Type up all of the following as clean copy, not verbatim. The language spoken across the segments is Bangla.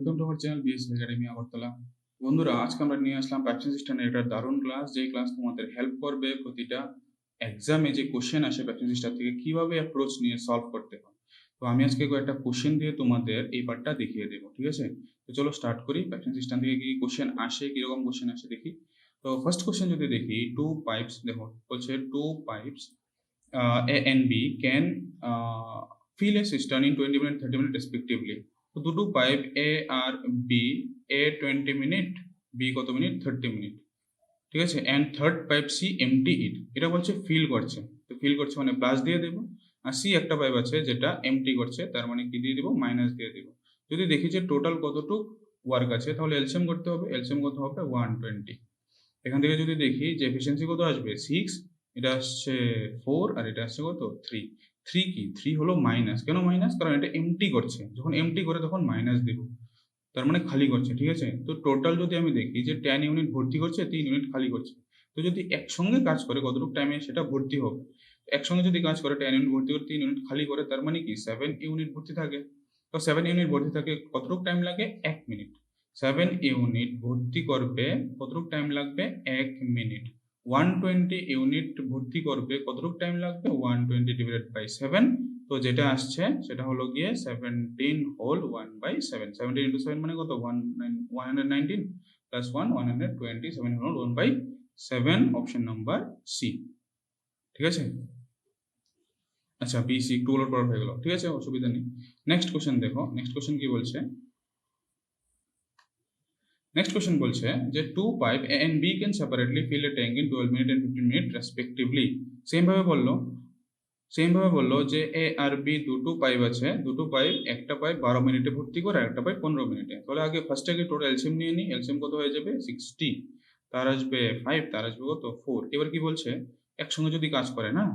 Welcome to our channel BS academy Agartala. বন্ধুরা, আজকে আমরা নিয়ে আসলাম পাইপস এন্ড সিস্টেমের একটা দারুণ ক্লাস, যেই ক্লাস তোমাদের হেল্প করবে প্রতিটা এক্সামে যে কোশ্চেন আসে পাইপস এন্ড সিস্টেম থেকে কিভাবে অ্যাপ্রোচ নিয়ে সলভ করতে হয়। তো আমি আজকে কয়েকটা কোশ্চেন দিয়ে তোমাদের এই পার্টটা দেখিয়ে দেবো, ঠিক আছে? তো চলো স্টার্ট করি। পাইপস এন্ড সিস্টেম থেকে কি কোশ্চেন আসে, কিরকম কোশ্চেন আসে দেখি। তো ফার্স্ট কোশ্চেন যদি দেখি, টু পাইপস, দেখো বলছে two pipes A and B can fill a cistern in 20 minutes, 30 minutes respectively. তো দুটো পাইপ A আর B, A 20 মিনিট, B কত মিনিট, 30 মিনিট, ঠিক আছে? And third pipe C empty it, এটা বলছে ফিল করছে। তো ফিল করছে মানে প্লাস দিয়ে দেবো, আর C একটা পাইপ আছে যেটা এমটি করছে, তার মানে কি দিয়ে দেবো, মাইনাস দিয়ে দেবো। যদি দেখি যে টোটাল কতটুক ওয়ার্ক আছে, তাহলে এলসিএম করতে হবে। এলসিএম কত হবে, 120। এখান থেকে যদি দেখি যে এফিসিয়েন্সি কত আসবে, 6, এটা আসছে 4, আর এটা আসছে কত, 3। 3 কি, 3 হলো মাইনাস। কেন মাইনাস? কারণ এটা এমটি করছে, যখন এমটি করে তখন মাইনাস দেব, তার মানে খালি করছে, ঠিক আছে? তো টোটাল যদি আমি দেখি যে 10 ইউনিট ভর্তি করছে, 3 ইউনিট খালি করছে। তো যদি একসঙ্গে কাজ করে কতটুকু টাইমে সেটা ভর্তি হবে। একসঙ্গে যদি কাজ করে 10 ইউনিট ভর্তি করে 3 ইউনিট খালি করে, তার মানে কি 7 ইউনিট ভর্তি থাকে। তো 7 ইউনিট ভর্তি থাকে, কতটুকু টাইম লাগে, 1 মিনিট। 7 ইউনিট ভর্তি করবে, কতটুকু টাইম লাগবে, 1 মিনিট। 120 ইউনিট ভর্তি করবে, কতটুকু টাইম লাগবে, 120 ডিভাইডেড বাই 7। তো যেটা আসছে সেটা হলো গিয়ে 17 হোল 1/7। 17 ইন্টু 7 মানে কত, 119 plus 1, 127 whole 1/7, option number C, ঠিক আছে? আচ্ছা, বিসি একটু উলট পালট হয়ে গেল, ঠিক আছে, অসুবিধা নেই। নেক্সট কোশ্চেন দেখো, নেক্সট কোশ্চেন কি বলছে। নেক্সট কোশ্চেন বলছে যে two pipe A and B can separately fill a tank in 12 minute and 15 minute respectively. Same ভাবে বললো যে এ আর বি দুটো পাইপ আছে, দুটো পাইপ, একটা পাইপ 12 মিনিটে ভর্তি করে, একটা পাইপ 15 মিনিটে। তাহলে আগে ফার্স্টে টোটাল এলসিএম নিয়ে নিই। এলসিএম কত হয়ে যাবে, 60, তার আসবে 5, তার আসবে কত, 4। এবার কি বলছে, একসঙ্গে যদি কাজ করে না,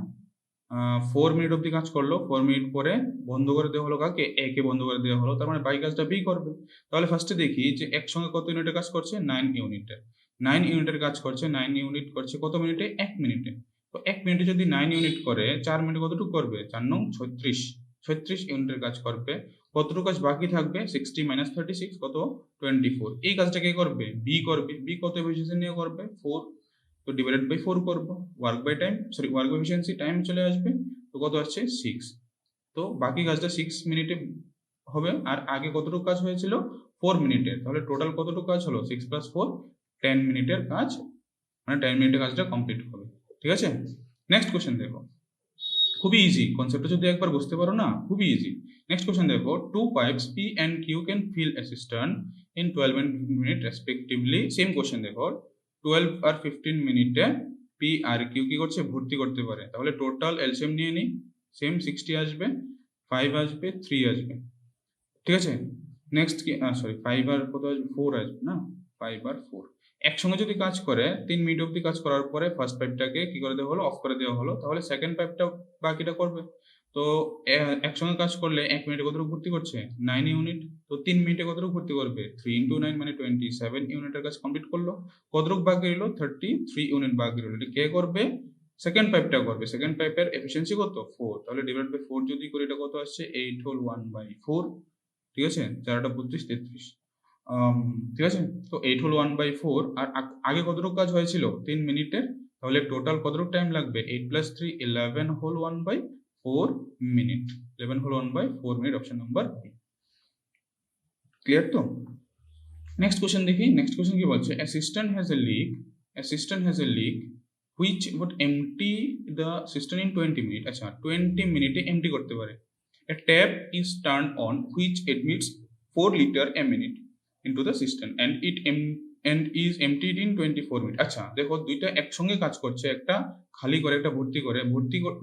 4 মিনিট অব্দি কাজ করলো, 4 মিনিট পরে বন্ধ করে দেওয়া হলো কাকে, এ কে বন্ধ করে দেওয়া হলো, তার মানে বাকি কাজটা বি করবে। তাহলে ফার্স্টে দেখি যে একসঙ্গে কত ইউনিটের কাজ করছে, 9 ইউনিটের। 9 ইউনিটের কাজ করছে, 9 ইউনিট করছে কত মিনিটে, 1 মিনিটে। তো 1 মিনিটে যদি 9 ইউনিট করে, 4 মিনিটে কতটুকু করবে, 4 নং 36, 36 ইউনিটের কাজ করবে। কতটুকু কাজ বাকি থাকবে, 60 মাইনাস 36 কত, 24। এই কাজটা কে করবে, বি করবে। বি কত এফিসিয়েন্সি নিয়ে করবে, 4। তো ডিভাইডেড বাই 4 করবো, work by time, sorry work by efficiency, time চলে আসবে। তো কত আসছে, 6। তো বাকি কাজটা 6 মিনিটে হবে, আর আগে কতটুকু কাজ হয়েছিল, 4 মিনিটের। তাহলে টোটাল কতটুকু কাজ হলো, 6 প্লাস 4, 10 মিনিটের কাজ, মানে 10 মিনিটের কাজটা কমপ্লিট হবে, ঠিক আছে? নেক্সট কোশ্চেন দেখো, খুবই ইজি কনসেপ্টটা, যদি একবার বুঝতে পারো না, খুবই ইজি। নেক্সট কোশ্চেন দেখো, two pipes P and Q can fill a cistern in 12 and 15 minute respectively. Same question দেখো, 12 আর 15 মিনিটে পি আর কিউ কি করছে, ভর্তি করতে পারে। তাহলে টোটাল এলসিএম নিয়ে নিই, সেম 60 আসবে, 5 আসবে, 3 আসবে, ঠিক আছে? নেক্সট কি, সরি 5 আর কত আসবে, 4 আসবে না, 5 আর 4 একসঙ্গে যদি কাজ করে, 3 মিনিট অব্দি কাজ করার পরে ফার্স্ট পাইপটাকে কি করে দেওয়া হলো, অফ করে দেওয়া হলো। তাহলে সেকেন্ড পাইপটা বাকিটা করবে। তো একসঙ্গে কাজ করলে 1 মিনিটে কতটুকু ভর্তি করছে, 9 ইউনিট। তো 3 মিনিটে কতটুকু ভর্তি করবে, 3 ইন্টু 9 মানে 27 ইউনিটের কাজ কমপ্লিট করলো। কতটুকু বাকি রইল, 33 ইউনিট বাকি রইল। এটা কে করবে, সেকেন্ড পাইপটা করবে। সেকেন্ড পাইপের এফিসিয়েন্সি কত, 4। তাহলে ডিভাইড বাই 4 যদি করি, এটা কত আসছে, 8 হোল 1/4, ঠিক আছে? 4টা 32, 33, ঠিক আছে? তো 8 হল 1/4, আর আগে কতটুকু কাজ হয়েছিল, 3 মিনিটের। তাহলে টোটাল কতটুকু টাইম লাগবে, 8 + 3, 11 হোল 1/4 মিনিট। 11 whole 1/4 minute, option number B. Clear তো? নেক্সট কোশ্চেন দেখি। নেক্সট কোশ্চেন কি বলছে, a cistern has a leak which would empty the cistern in 20 minute. আচ্ছা, 20 মিনিটে এমটি করতে পারে। A tap is turned on which admits 4 liter a minute into the cistern and is emptied in 24 minute. আচ্ছা দেখো, দুইটা একসঙ্গে কাজ করছে, একটা খালি করে একটা ভর্তি করে।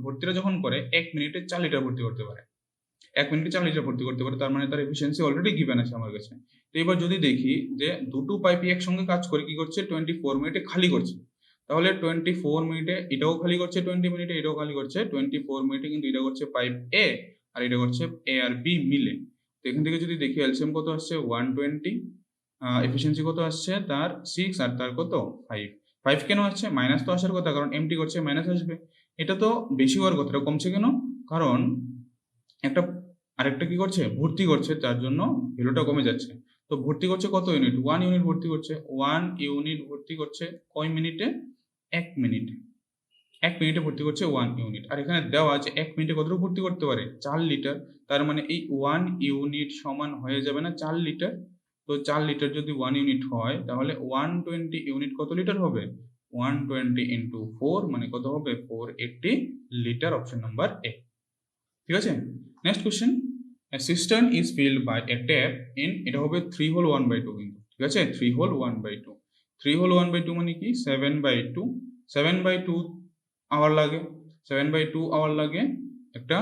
ভর্তিটা যখন করে 1 মিনিটে 4 লিটার ভর্তি করতে পারে। 1 মিনিটে 4 লিটার ভর্তি করতে পারে, তার মানে তার এফিসিয়েন্সি অলরেডি গিভেন আছে আমার কাছে। তো এবার যদি দেখি যে দুটো পাইপই একসঙ্গে কাজ করে কি করছে, 24 মিনিটে খালি করছে। তাহলে 24 মিনিটে এটাও খালি করছে, 20 মিনিটে এটাও খালি করছে। 24 মিনিটে কিন্তু এটা করছে পাইপ এ, আর এটা করছে এ আর বি মিলে। তো এখান থেকে যদি দেখি এলসিএম কত আসছে, 120, এফিসিয়েন্সি কত আসছে তার, 6, আর তার কত, 5। 5 কেন আসছে, মাইনাস তো আসার কথা, কারণ এমটি করছে, মাইনাস আসবে। এটা তো বেশি হওয়ার কথা, কমছে কেন, কারণ একটা আরেকটা কি করছে, ভর্তি করছে, তার জন্য ভ্যালুটা কমে যাচ্ছে। তো ভর্তি করছে কত ইউনিট? 1 ইউনিট ভর্তি করছে। 1 ইউনিট ভর্তি করছে কয় মিনিটে? 1 মিনিটে। 1 মিনিটে ভর্তি করছে 1 ইউনিট। আর এখানে দেওয়া আছে 1 মিনিটে কতটুকু ভর্তি করতে পারে? 4 লিটার। তার মানে এই 1 ইউনিট সমান হয়ে যাবে না 4 লিটার? তো 4 লিটার যদি 1 ইউনিট হয় তাহলে 120 ইউনিট কত লিটার হবে? 120 into 4 মানে কত হবে? 480 লিটার। Option number A. ঠিক আছে? Next question, a cistern is filled by a tap in, এটা হবে 3 হোল 1/2 কিন্তু। ঠিক আছে? 3 হোল 1/2। 3 হোল 1/2 মানে কি? 7/2। 7/2 আওয়ার লাগে। 7/2 আওয়ার লাগে একটা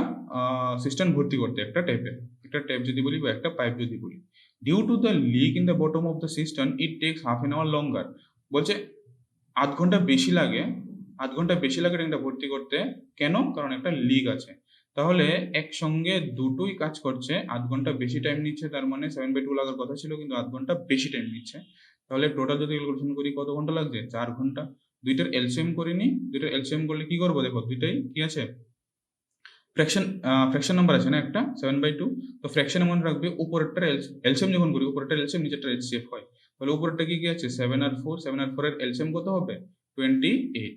সিস্টেম ভর্তি করতে একটা ট্যাপে। একটা ট্যাপ যদি বলি বা একটা পাইপ যদি বলি। Due to the leak in the bottom of the system it takes half an hour longer. বলছে আধ ঘন্টা বেশি লাগে, আধ ঘন্টা বেশি লাগে ট্যাঙ্কটা ভর্তি করতে। কেন? কারণ একটা লিক আছে। তাহলে একসঙ্গে দুটোই কাজ করছে, আধ ঘন্টা বেশি টাইম নিচ্ছে। তার মানে 7/2 লাগার কথা ছিল কিন্তু আধ ঘন্টা বেশি টাইম নিচ্ছে। তাহলে টোটাল যদি ক্যালকুলেশন করি কত ঘন্টা লাগছে? 4 ঘন্টা। দুইটার এলসিএম করে নিই। দুইটার এলসিএম করলে কি করবো? দেখো দুইটাই কি আছে? ফ্র্যাকশন নাম্বার আছে না একটা 7/2। তো ফ্র্যাকশনে মনে রাখবে উপরেরটার এলসিএম যখন করি উপরেরটার এলসিএম নিচেরটার এইচসিএফ হয়। তাহলে উপরেরটা কি আছে? 7 আর 4। 7 আর 4 এর এলসিএম কত হবে? 28।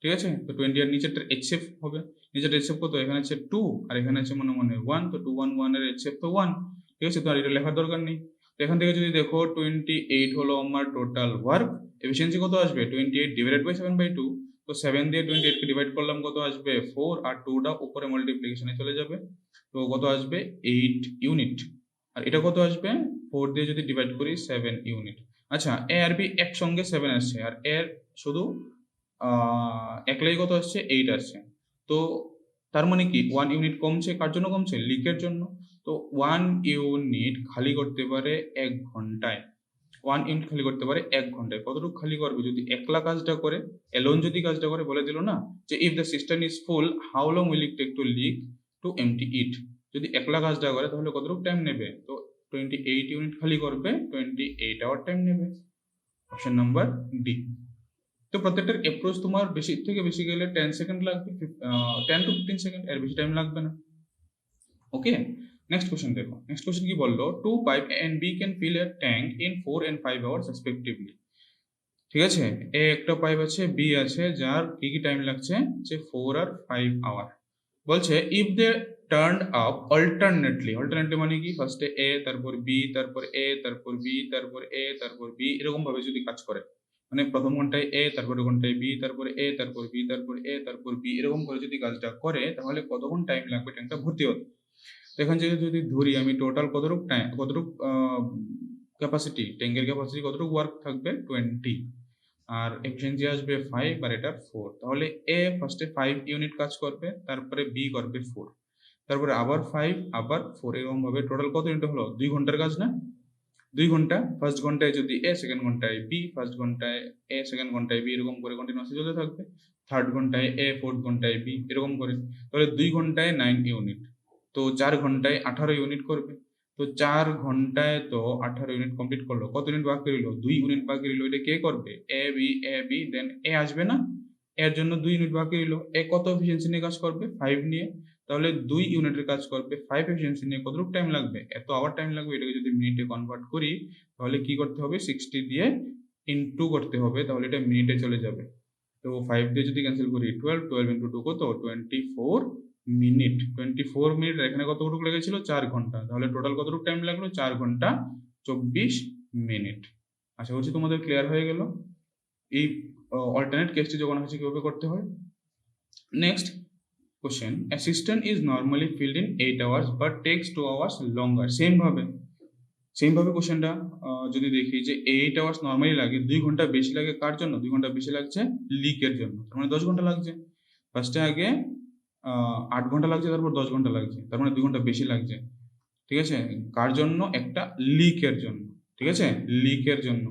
ঠিক আছে? তো 20 আর নিচেরটার এইচসিএফ হবে। নিচের এইচসিএফ কত? এখানে আছে 2 আর এখানে আছে মনে 1। তো 2 1 1 এর এইচসিএফ তো 1। ঠিক আছে? তো আর এটা লেখার দরকার নেই। তো এখান থেকে যদি দেখো 28 হলো আমার টোটাল ওয়ার্ক। এফিসিয়েন্সি কত আসবে? 28 ডিভাইডেড বাই 7/2। তো 7 দিয়ে 28 কে ডিভাইড করলাম, কত আসবে? 4। আর 2টা উপরে মাল্টিপ্লিকেশনে চলে যাবে। তো কত আসবে? 8 ইউনিট। আর এটা কত আসবে? 4 দিয়ে যদি ডিভাইড করি 7 ইউনিট। আচ্ছা, এ আর বি একসঙ্গে 7 আসছে আর এর শুধু একলাই কত আসছে? 8 আসছে। তো তার মানে কি 1 ইউনিট কমছে। কার জন্য কমছে? লিকের জন্য। তো 1 ইউনিট খালি করতে পারে 1 ঘন্টায়। 1 ইউনিট খালি করতে পারে 1 ঘন্টায়। কতটুকু খালি করবে? যদি একলা কাজটা করে, এলোন যদি কাজটা করে, বলে দিল না যে if the system is full how long will it take to leak to empty it. যদি একলা কাজটা করে তাহলে কতটুকু টাইম নেবে? তো 28 ইউনিট খালি করবে, 28 আওয়ার টাইম নেবে। Option number D. তো প্রত্যেকটার অ্যাপ্রোচ তোমার বেশি থেকে বেশি গেলে 10 সেকেন্ড লাগবে, 10 to 15 সেকেন্ড, এর বেশি টাইম লাগবে না। ওকে, নেক্সট কোশ্চেন দেখো। নেক্সট কোশ্চেন কি বললো? Two pipe A and B can fill a tank in 4 and 5 hours respectively. ঠিক আছে? এ একটা পাইপ আছে, বি আছে, যার কি কি টাইম লাগছে? যে 4 আর 5 আওয়ার। বলছে if they turn up alternately. Alternately মানে কি? ফার্স্টে এ, তারপর বি, তারপর এ, তারপর বি, তারপর এ, তারপর বি, এরকম ভাবে যদি কাজ করে, মানে প্রথম ঘন্টায় এ, তারপরে ঘন্টায় বি, তারপরে এ, তারপর বি, তারপর এ, তারপর বি, এরকম করে যদি কাজটা করে তাহলে কতক্ষণ টাইম লাগবে ট্যাঙ্কটা ভর্তি হতে? এখান থেকে যদি ধরি আমি টোটাল কতটুকু টাইম, কতটুকু ক্যাপাসিটি, ট্যাঙ্কের ক্যাপাসিটি কতটুকু ওয়ার্ক থাকবে? 20। আর এফিসিয়েন্সি আসবে 5 আর এটা 4। তাহলে এ ফার্স্টে 5 ইউনিট কাজ করবে, তারপরে বি করবে 4, তারপরে আবার 5 আবার 4, এরকম ভাবে টোটাল কত ইউনিট হলো? 2 ঘন্টার কাজ না? 2 ঘন্টা। ফার্স্ট ঘন্টায় যদি এ, সেকেন্ড ঘন্টায় বি, ফার্স্ট ঘন্টায় এ, সেকেন্ড ঘন্টায় বি, এরকম করে কন্টিনিউয়াসলি চলতে থাকবে। থার্ড ঘন্টায় এ, ফোর্থ ঘন্টায় বি, এরকম করে। তাহলে 2 ঘন্টায় 9 ইউনিট। তো 4 ঘন্টায় 18 ইউনিট করবে। তো 4 ঘন্টায় তো 18 ইউনিট কমপ্লিট করলো। কত ইউনিট বাকি রইলো? 2 ইউনিট বাকি রইলো। এটা কে করবে? এ বি, দেন এ আসবে না? এর জন্য 2 ইউনিট বাকি রইলো। এ কত এফিসিয়েন্সি নিয়ে কাজ করবে? 5 নিয়ে। তাহলে 2 ইউনিটের কাজ করবে 5 এফিসিয়েন্সি নিয়ে, কতটুকু টাইম লাগবে? এত আওয়ার টাইম লাগবে। এটাকে যদি মিনিটে কনভার্ট করি তাহলে কি করতে হবে? 60 দিয়ে ইনটু করতে হবে, তাহলে এটা মিনিটে চলে যাবে। তো 5 দিয়ে যদি ক্যান্সেল করি 12, 12 ইনটু 2 কত? 24 মিনিট। 24 মিনিট। এখানে কতটুকু লেগেছিল? 4 ঘন্টা। তাহলে টোটাল কতটুকু টাইম লাগলো? 4 ঘন্টা 24 মিনিট। আশা করছি তোমাদের ক্লিয়ার হয়ে গেল এই অল্টারনেট কেসটি যখন হচ্ছে কিভাবে করতে হয়। Next question, a cistern is normally filled in 8 hours but takes 2 hours longer. Same ভাবে কোশ্চেনটা যদি দেখি যে 8 আওয়ার্স নরমালি লাগে, 2 ঘন্টা বেশি লাগে। কার জন্য 2 ঘন্টা বেশি লাগছে? লিকের জন্য। তার মানে 10 ঘন্টা লাগছে। ফার্স্টে আগে 8 ঘন্টা লাগছে, তারপর 10 ঘন্টা লাগছে, তার মানে 2 ঘন্টা বেশি লাগছে। ঠিক আছে? কার জন্য? একটা লিকের জন্য। ঠিক আছে? লিকের জন্য।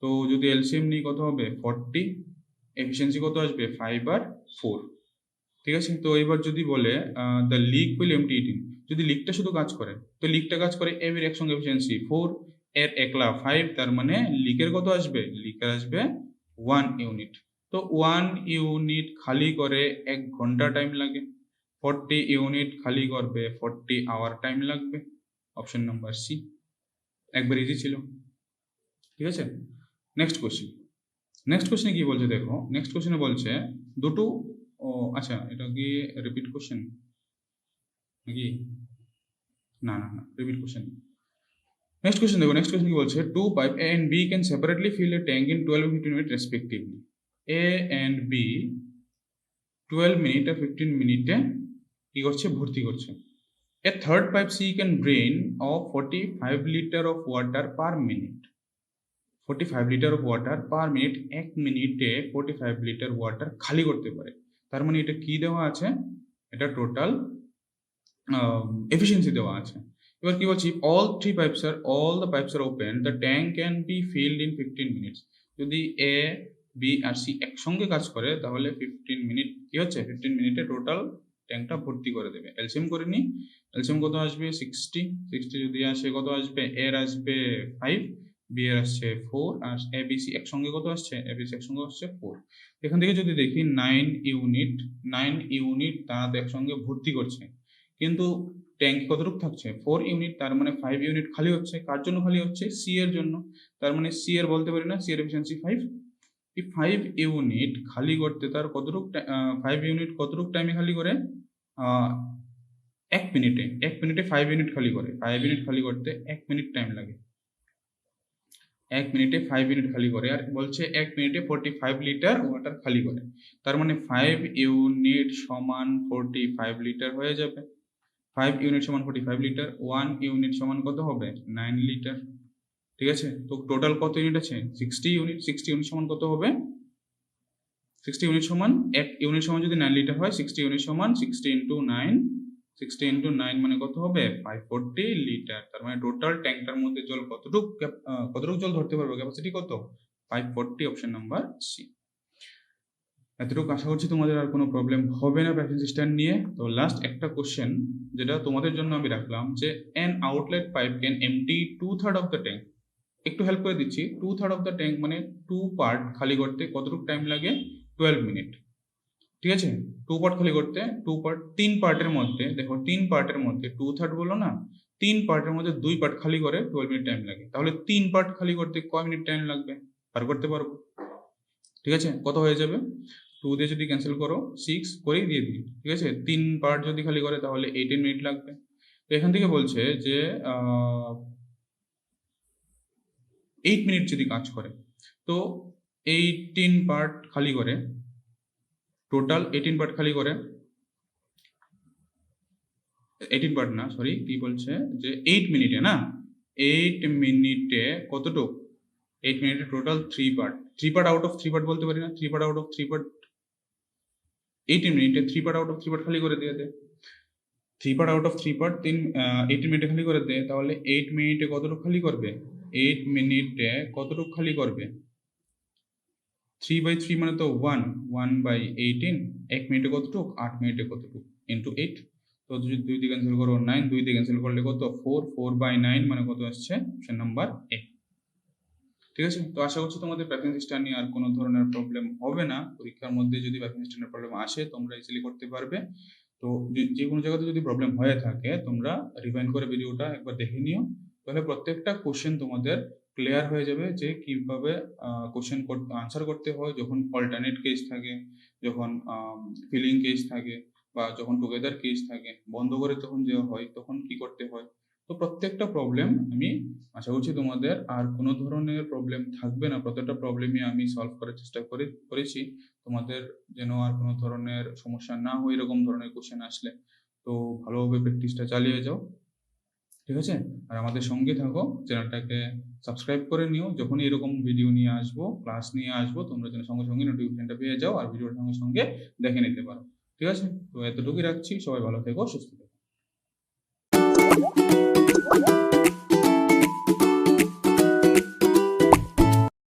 তো যদি এলসিএম নিই কত হবে? 40। এফিসিয়েন্সি কত আসবে? 5 আর 4। ঠিক আছে? তো এবার যদি বলে the leak will empty it in, যদি লিকটা শুধু কাজ করে, তো লিকটা কাজ করে এর একসঙ্গে এফিসিয়েন্সি 4, এর একলা 5, তার মানে লিকের কত আসবে? লিকের আসবে 1 ইউনিট। তো 1 ইউনিট খালি করে 1 ঘন্টা টাইম লাগে। 40 ইউনিট খালি করবে 40 আওয়ার টাইম লাগবে। Option number C. একবার ইজি ছিল, ঠিক আছে। নেক্সট কোশ্চেনে কি বলছে দেখো, নেক্সট কোশ্চেনে বলছে দুটো, ও আচ্ছা এটা কি রিপিট কোশ্চেন নাকি, না না না রিপিট কোশ্চেন। নেক্সট কোশ্চেন দেখো, নেক্সট কোশ্চেন কি বলছে, two pipe A and B can separately fill a tank in 12 and 15 minute respectively. A and B 12 minute আর 15 মিনিটে কি করছে, ভর্তি করছে। A third pipe C can drain of 45 liter of water per minute. 45 litre of water per minute, এক মিনিটে 45 লিটার ওয়াটার খালি করতে পারে। তার মানে এটা কি দেওয়া আছে, এটা টোটাল এফিসিয়েন্সি দেওয়া আছে। এবার কি বলছি, all the pipes are open, the tank can be filled in 15 minutes. যদি এ বি আর সি একসঙ্গে কাজ করে তাহলে 15 মিনিট কি হচ্ছে, 15 মিনিটে টোটাল ট্যাঙ্কটা ভর্তি করে দেবে। এলসিএম করে নি, এলসিএম কত আসবে 60 যদি আসে কত আসবে, এর আসবে 5, বি এর আসছে 4, আর এবিসি একসঙ্গে কত আসছে, এবিসি একসঙ্গে আসছে 4। এখান থেকে যদি দেখি 9 ইউনিট তারা তো একসঙ্গে ভর্তি করছে, কিন্তু ট্যাঙ্ক কতটুকু থাকছে 4 ইউনিট, তার মানে 5 ইউনিট খালি হচ্ছে। কার জন্য খালি হচ্ছে, সি এর জন্য। তার মানে সি এর বলতে পারি না, সি এর এফিসিয়েন্সি 5। এই 5 ইউনিট খালি করতে তার কতটুকু, 5 ইউনিট কতটুকু টাইমে খালি করে, 1 মিনিটে 5 ইউনিট খালি করে। 5 ইউনিট খালি করতে 1 মিনিট টাইম লাগে, 1 মিনিটে 5 ইউনিট খালি করে। আর বলছে 1 মিনিটে 45 লিটার ওয়াটার খালি করে। তার মানে 5 ইউনিট সমান 45 লিটার হয়ে যাবে। 5 ইউনিট সমান 45 লিটার, 1 ইউনিট সমান কত হবে, 9 লিটার। ঠিক আছে, তো টোটাল কত ইউনিট আছে, 60 ইউনিট। 60 ইউনিট সমান কত হবে, 60 ইউনিট সমান 1 ইউনিট সমান যদি 9 লিটার হয়, 60 ইউনিট সমান 60 ইন্টু 9, 60 ইন্টু 9 মানে কত হবে, 540 লিটার। তার মানে টোটাল ট্যাঙ্কটার মধ্যে জল কতটুকু জল ধরতে পারবে, ক্যাপাসিটি কত, 540, অপশন নাম্বার সি। এতটুকু আশা করছি তোমাদের আর কোনো প্রবলেম হবে না প্যাকিং সিস্টেম নিয়ে। তো লাস্ট একটা কোশ্চেন যেটা তোমাদের জন্য আমি রাখলাম, যে an outlet pipe can empty 2/3 of the tank. একটু হেল্প করে দিচ্ছি, 2/3 অফ দ্য ট্যাঙ্ক মানে 2 পার্ট খালি করতে কতটুকু টাইম লাগে, 12 মিনিট। ঠিক আছে, 2 পার্ট খালি করতে 3 পার্টের মধ্যে, দেখো 3 পার্টের মধ্যে 2/3 বলো না, 3 পার্টের মধ্যে 2 পার্ট খালি করে 12 মিনিট টাইম লাগে। তাহলে 3 পার্ট খালি করতে কয় মিনিট টাইম লাগবে, বার করতে পারবো। ঠিক আছে, কত হয়ে যাবে, 2 দিয়ে যদি ক্যান্সেল করো 6 করেই দিয়ে দিই। ঠিক আছে, 3 পার্ট যদি খালি করে তাহলে 18 মিনিট লাগবে। তো এখান থেকে বলছে যে 8 মিনিট যদি কাজ করে, তো 18 পার্ট খালি করে, টোটাল 18 পার্ট খালি করে, 18 পার্ট না সরি, কি বলছে যে 8 মিনিটে না, 8 মিনিটে কতটুক, 8 মিনিটে total 3 part, 3 part out of 3 part বলতে পারি না, 3 পার্ট আউট অফ 3 পার্ট, 18 মিনিটে 3 পার্ট আউট অফ 3 পার্ট খালি করে দিয়ে দে, 3 পার্ট আউট অফ 3 পার্ট 18 মিনিটে খালি করে দে। তাহলে 8 মিনিটে কতটুকু খালি করবে, 8 মিনিটে কতটুকু খালি করবে, 3/3 মানে তো 1/18, 1 মিনিটে কতটুক, 8 মিনিটে কতটুক, ইন্টু 8। তো যদি 2 দিয়ে ক্যান্সেল করো 9, 2 দিয়ে ক্যান্সেল করলে কত, 4/9 মানে কত আসছে, অপশন নাম্বার এ। ঠিক আছে, তো আশা করছি তোমাদের প্যাকিং সিস্টেম নিয়ে আর কোনো ধরনের প্রবলেম হবে না। পরীক্ষার মধ্যে যদি প্যাকিং সিস্টেমের প্রবলেম আসে তোমরা ইজিলি করতে পারবে। তো যে কোনো জায়গাতে যদি প্রবলেম হয়ে থাকে তোমরা রিভাইন্ড করে ভিডিওটা একবার দেখে নিও, তাহলে প্রত্যেকটা কোশ্চেন তোমাদের ক্লিয়ার হয়ে যাবে যে কিভাবে কোশ্চেন আনসার করতে হয় যখন অল্টারনেট কেস থাকে, যখন ফিলিং কেস থাকে, বা যখন টুগেদার কেস থাকে, বন্ধ করে তখন দেওয়া হয় তখন কি করতে হয়। তো প্রত্যেকটা প্রবলেম আমি আশা করছি তোমাদের আর কোনো ধরনের প্রবলেম থাকবে না, প্রত্যেকটা প্রবলেমই আমি সলভ করার চেষ্টা করেছি তোমাদের যেন আর কোনো ধরনের সমস্যা না হয় এরকম ধরনের কোশ্চেন আসলে। তো ভালোভাবে প্র্যাকটিসটা চালিয়ে যাও, ঠিক আছে। আর আমাদের সঙ্গে থাকো, চ্যানেলটাকে সাবস্ক্রাইব করে নিও, যখনই এরকম ভিডিও নিয়ে আসবো, ক্লাস নিয়ে আসবো, তোমরা যেন সঙ্গে সঙ্গে নোটিফিকেশনটা পেয়ে যাও আর ভিডিওর সঙ্গে সঙ্গে দেখে নিতে পারো। ঠিক আছে, তো এতটুকুই রাখছি, সবাই ভালো থেকো, সুস্থ থেকো।